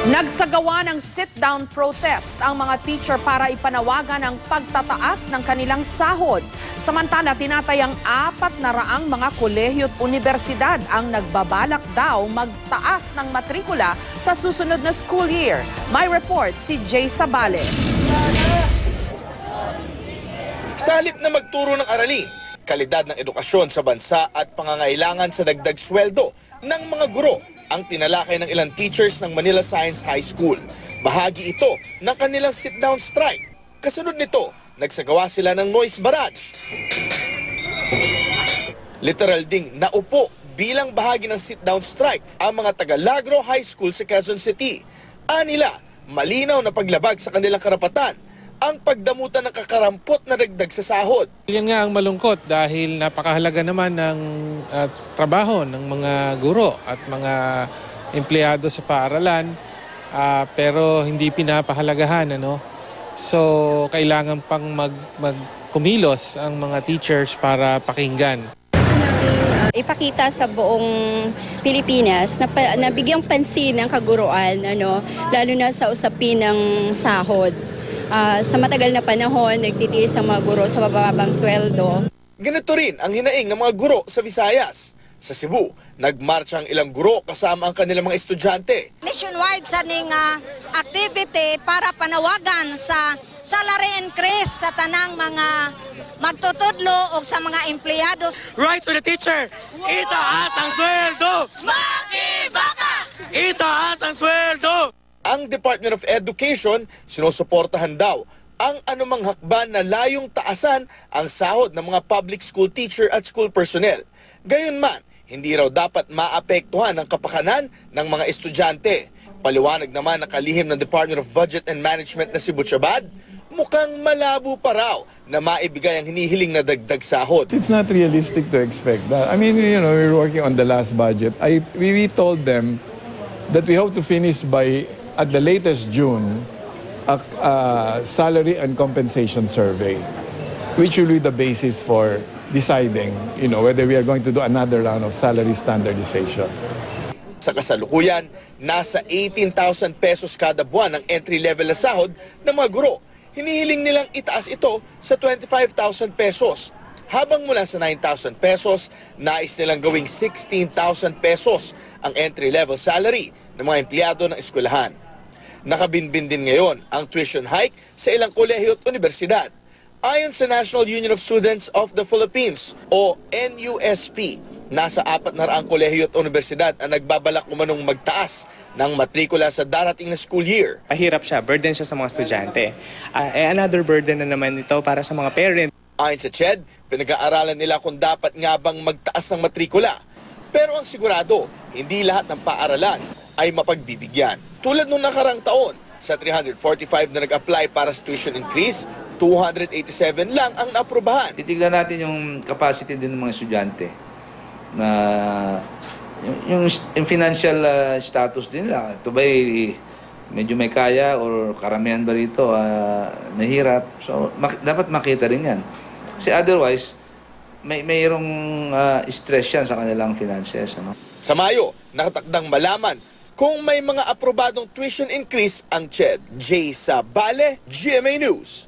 Nagsagawa ng sit-down protest ang mga teacher para ipanawagan ang pagtataas ng kanilang sahod. Samantala, tinatayang 400 mga kolehiyo at universidad ang nagbabalak daw magtaas ng matrikula sa susunod na school year. May report si Jay Sabale. Sa halip na magturo ng aralin, kalidad ng edukasyon sa bansa at pangangailangan sa dagdag sweldo ng mga guro ang tinalakay ng ilang teachers ng Manila Science High School. Bahagi ito ng kanilang sit-down strike. Kasunod nito, nagsagawa sila ng noise barrage. Literal ding naupo bilang bahagi ng sit-down strike ang mga taga-Lagro High School sa Quezon City. Anila, malinaw na paglabag sa kanilang karapatan ang pagdamutan ng kakarampot na dagdag sa sahod. Yan nga ang malungkot dahil napakahalaga naman ng trabaho ng mga guro at mga empleyado sa paaralan, pero hindi pinapahalagahan. So kailangan pang magkumilos ang mga teachers para pakinggan. Ipakita sa buong Pilipinas na bigyang pansin ang kaguruan, lalo na sa usapin ng sahod. Sa matagal na panahon, nagtitiis ang mga guro sa mababang sweldo. Ganito rin ang hinaing ng mga guro sa Visayas. Sa Cebu, nagmarcha ang ilang guro kasama ang kanilang mga estudyante. Nationwide sa ning activity para panawagan sa salary increase sa tanang mga magtutudlo o sa mga empleyado. Rights for the teacher, itaas ang sweldo! Makibaka! Itaas ang sweldo! Ang Department of Education sinusuportahan daw ang anumang hakban na layong taasan ang sahod ng mga public school teacher at school personnel. Gayunman, hindi raw dapat maapektuhan ang kapakanan ng mga estudyante. Paliwanag naman ng kalihim ng Department of Budget and Management na si Butchabad, mukhang malabo pa raw na maibigay ang hinihiling na dagdag sahod. It's not realistic to expect that. I mean, we're working on the last budget. We told them that we hope to finish by at the latest June, a salary and compensation survey, which will be the basis for deciding, whether we are going to do another round of salary standardization. Sa kasalukuyan, nasa 18,000 pesos kada buwan ang entry-level na sahod ng mga guro. Hinihiling nilang itaas ito sa 25,000 pesos. Habang mula sa 9,000 pesos, nais nilang gawing 16,000 pesos ang entry-level salary ng mga empleyado ng eskwelahan. Nakabinbin din ngayon ang tuition hike sa ilang kolehiyo at universidad. Ayon sa National Union of Students of the Philippines o NUSP, nasa 400 kolehiyo at universidad ang nagbabalak umanong magtaas ng matrikula sa darating na school year. Mahirap siya, burden siya sa mga estudyante. Another burden na naman ito para sa mga parents. Ayon sa CHED, pinag-aaralan nila kung dapat nga bang magtaas ng matrikula. Pero ang sigurado, hindi lahat ng paaralan ay mapagbibigyan. Tulad nung nakarang taon, sa 345 na nag-apply para sa tuition increase, 287 lang ang naaprubahan. Titignan natin yung capacity din ng mga estudyante na yung financial status din nila. Ito ba'y medyo may kaya or karamihan ba rito mahirap? So dapat makita rin yan. Kasi otherwise, mayroong stress yan sa kanilang finances. Sa Mayo, nakatakdang malaman kung may mga aprobadong tuition increase ang CHED. Jay Sabale, GMA News.